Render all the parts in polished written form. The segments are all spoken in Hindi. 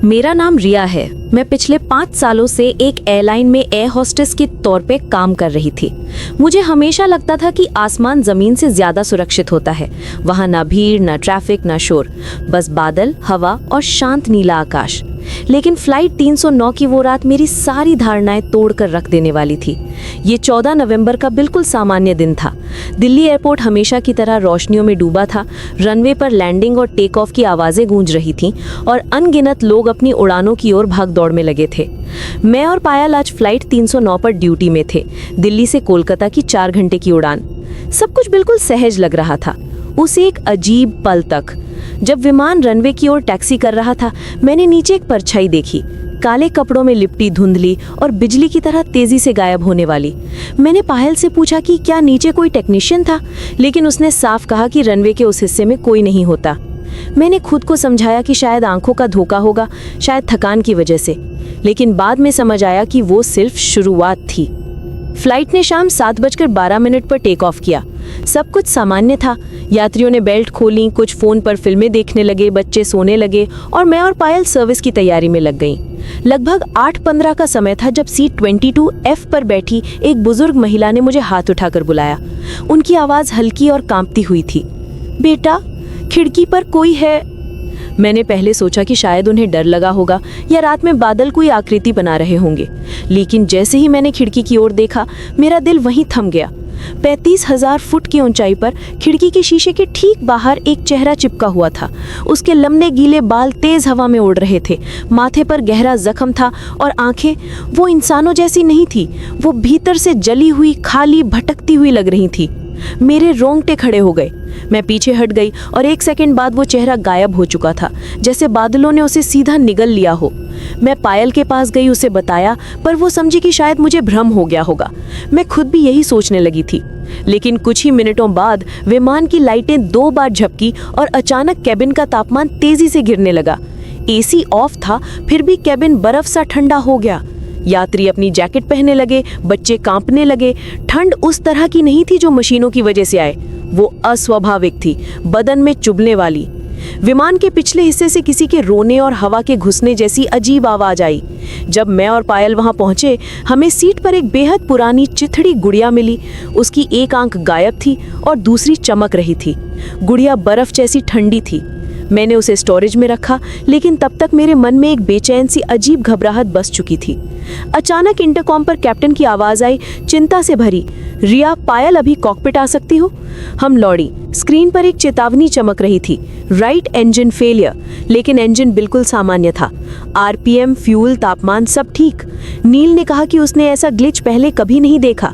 मेरा नाम रिया है। मैं पिछले 5 सालों से एक एयरलाइन में एयर होस्टेस के तौर पे काम कर रही थी। मुझे हमेशा लगता था कि आसमान ज़मीन से ज़्यादा सुरक्षित होता है। वहाँ ना भीड़, ना ट्रैफिक, ना शोर, बस बादल, हवा और शांत नीला आकाश। लेकिन फ्लाइट 309 की वो रात मेरी सारी धारणाएं तोड़ कर रख देने वाली थी। ये 14 नवंबर का बिल्कुल सामान्य दिन था। दिल्ली एयरपोर्ट हमेशा की तरह रोशनियों में डूबा था। रनवे पर लैंडिंग और टेक ऑफ की आवाज़ें गूंज रही थीं और अनगिनत लोग अपनी उड़ानों की ओर भाग दौड़ में लगे थे। मैं और पायल आज फ्लाइट 309 पर ड्यूटी में थे, दिल्ली से कोलकाता की 4 घंटे की उड़ान। सब कुछ बिल्कुल सहज लग रहा था, उस एक अजीब पल तक। जब विमान रनवे की ओर टैक्सी कर रहा था, मैंने नीचे एक परछाई देखी, काले कपड़ों में लिपटी, धुंधली और बिजली की तरह तेजी से गायब होने वाली। मैंने पायल से पूछा कि क्या नीचे कोई टेक्नीशियन था, लेकिन उसने साफ कहा कि रनवे के उस हिस्से में कोई नहीं होता। मैंने खुद को समझाया कि शायद आंखों का धोखा होगा, शायद थकान की वजह से, लेकिन बाद में समझ आया कि वो सिर्फ शुरुआत थी। फ्लाइट ने शाम 7:12 पर टेक ऑफ किया। सब कुछ सामान्य था। यात्रियों ने बेल्ट खोली, कुछ फ़ोन पर फिल्में देखने लगे, बच्चे सोने लगे और मैं और पायल सर्विस की तैयारी में लग गईं। लगभग 8:15 का समय था जब सीट 22F पर बैठी एक बुजुर्ग महिला ने मुझे हाथ उठाकर बुलाया। उनकी आवाज़ हल्की और कांपती हुई थी। बेटा, खिड़की पर कोई है। मैंने पहले सोचा कि शायद उन्हें डर लगा होगा या रात में बादल कोई आकृति बना रहे होंगे, लेकिन जैसे ही मैंने खिड़की की ओर देखा, मेरा दिल वहीं थम गया। 35,000 फुट की ऊंचाई पर खिड़की के शीशे के ठीक बाहर एक चेहरा चिपका हुआ था। उसके लंबे गीले बाल तेज हवा में उड़ रहे थे, माथे पर गहरा जख्म था और आंखें वो इंसानों जैसी नहीं थी, वो भीतर से जली हुई, खाली, भटकती हुई लग रही थी। मेरे रोंगटे खड़े हो गए। मैं पीछे हट गई और 1 सेकंड बाद वो चेहरा गायब हो चुका था, जैसे बादलों ने उसे सीधा निगल लिया हो। मैं पायल के पास गई, उसे बताया, पर वो समझी कि शायद मुझे भ्रम हो गया होगा। मैं खुद भी यही सोचने लगी थी, लेकिन कुछ ही मिनटों बाद विमान की लाइटें 2 बार झपकी और अचानक कैबिन का तापमान तेजी से गिरने लगा। एसी ऑफ था, फिर भी कैबिन बर्फ सा ठंडा हो गया। यात्री अपनी जैकेट पहनने लगे, बच्चे कांपने लगे। ठंड उस तरह की नहीं थी जो मशीनों की वजह से आए, वो अस्वाभाविक थी, बदन में चुभने वाली। विमान के पिछले हिस्से से किसी के रोने और हवा के घुसने जैसी अजीब आवाज आई। जब मैं और पायल वहां पहुंचे, हमें सीट पर एक बेहद पुरानी चिथड़ी गुड़िया मिली। उसकी एक आंख गायब थी और दूसरी चमक रही थी। गुड़िया बर्फ जैसी ठंडी थी। मैंने उसे स्टोरेज में रखा, लेकिन तब तक मेरे मन में एक बेचैन सी अजीब घबराहट बस चुकी थी। अचानक इंटरकॉम पर कैप्टन की आवाज़ आई, चिंता से भरी, रिया, पायल अभी कॉकपिट आ सकती हो। हम लौड़ी। स्क्रीन पर एक चेतावनी चमक रही थी, राइट इंजन फेलियर, लेकिन इंजन बिल्कुल सामान्य था। आरपीएम, फ्यूल, तापमान सब ठीक। नील ने कहा कि उसने ऐसा ग्लिच पहले कभी नहीं देखा।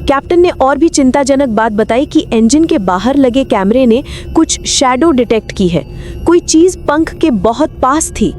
कैप्टन ने और भी चिंताजनक बात बताई कि इंजन के बाहर लगे कैमरे ने कुछ शैडो डिटेक्ट की है। कोई चीज पंख के बहुत पास थी।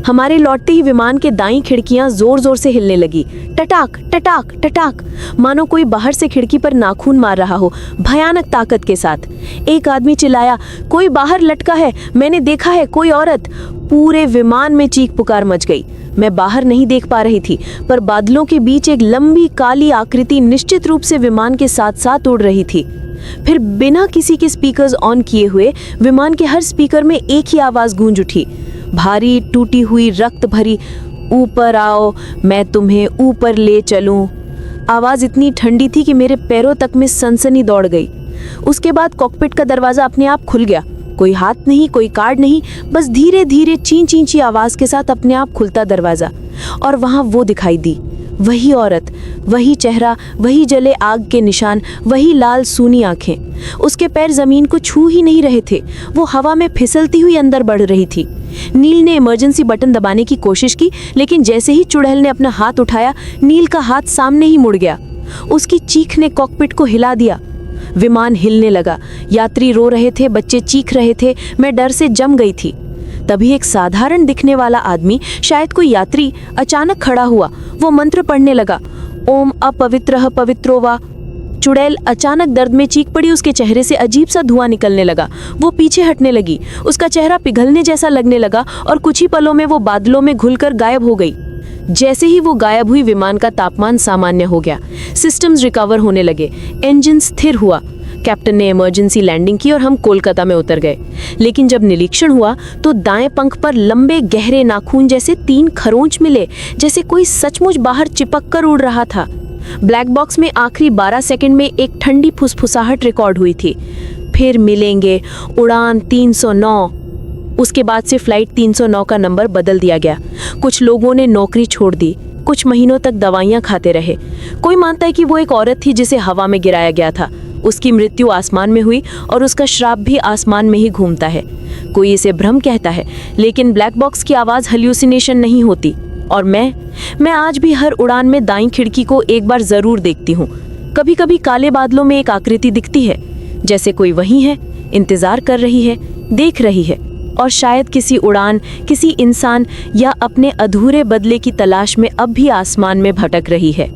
हमारे लौटते ही विमान के दाईं खिड़कियां जोर जोर से हिलने लगी, टटाक टटाक टटाक, मानो कोई बाहर से खिड़की पर नाखून मार रहा हो, भयानक ताकत के साथ। एक आदमी चिल्लाया, कोई बाहर लटका है, मैंने देखा है, कोई औरत। पूरे विमान में चीख पुकार मच गई। मैं बाहर नहीं देख पा रही थी, पर बादलों के बीच एक लंबी काली आकृति निश्चित रूप से विमान के साथ साथ उड़ रही थी। फिर बिना किसी के स्पीकर्स ऑन किए हुए विमान के हर स्पीकर में एक ही आवाज गूंज उठी, भारी, टूटी हुई, रक्त भरी, ऊपर आओ, मैं तुम्हें ऊपर ले चलूं। आवाज इतनी ठंडी थी कि मेरे पैरों तक में सनसनी दौड़ गई। उसके बाद कॉकपिट का दरवाजा अपने आप खुल गया। कोई हाथ नहीं, कोई कार्ड नहीं, बस धीरे धीरे ची ची ची आवाज के साथ अपने आप खुलता दरवाजा। और वहां वो दिखाई दी, वही औरत, वही चेहरा, वही जले आग के निशान, वही लाल सूनी आंखें। उसके पैर जमीन को छू ही नहीं रहे थे, वो हवा में फिसलती हुई अंदर बढ़ रही थी। नील ने इमरजेंसी बटन दबाने की कोशिश की, लेकिन जैसे ही चुड़ैल ने अपना हाथ उठाया, नील का हाथ सामने ही मुड़ गया। उसकी चीख ने कॉकपिट को हिला दिया। विमान हिलने लगा, यात्री रो रहे थे, बच्चे चीख रहे थे। मैं डर से जम गई थी। तभी एक साधारण दिखने वाला आदमी, शायद कोई यात्री, अचानक खड़ा हुआ। वो मंत्र पढ़ने लगा, ओम अपवित्रः पवित्रो वा। चुड़ैल अचानक दर्द में चीख पड़ी। उसके चेहरे से अजीब सा धुआं निकलने लगा। वो पीछे हटने लगी। उसका चेहरा पिघलने जैसा लगने लगा और कुछ ही पलों में वो बादलों में घुलकर गायब हो गई। जैसे ही वो गायब हुई, विमान का तापमान सामान्य हो गया। सिस्टम्स रिकवर होने लगे। इंजन स्थिर हुआ। कैप्टन ने इमरजेंसी लैंडिंग की और हम कोलकाता में उतर गए। लेकिन जब निरीक्षण हुआ तो दाएं पंख पर लंबे गहरे नाखून जैसे 3 खरोंच मिले, जैसे कोई सचमुच बाहर चिपक कर उड़ रहा था। ब्लैक बॉक्स में आखिरी 12 सेकंड में एक ठंडी फुसफुसाहट रिकॉर्ड हुई थी, फिर मिलेंगे, उड़ान 309। उसके बाद से फ्लाइट 309 का नंबर बदल दिया गया। कुछ लोगों ने नौकरी छोड़ दी, कुछ महीनों तक दवाइयां खाते रहे। कोई मानता है कि वो एक औरत थी जिसे हवा में गिराया गया था, उसकी मृत्यु आसमान में हुई और उसका श्राप भी आसमान में ही घूमता है। कोई इसे भ्रम कहता है, लेकिन ब्लैक बॉक्स की आवाज़ हेल्यूसिनेशन नहीं होती। और मैं आज भी हर उड़ान में दाईं खिड़की को एक बार ज़रूर देखती हूँ। कभी कभी काले बादलों में एक आकृति दिखती है, जैसे कोई वहीं है, इंतज़ार कर रही है, देख रही है, और शायद किसी उड़ान, किसी इंसान या अपने अधूरे बदले की तलाश में अब भी आसमान में भटक रही है।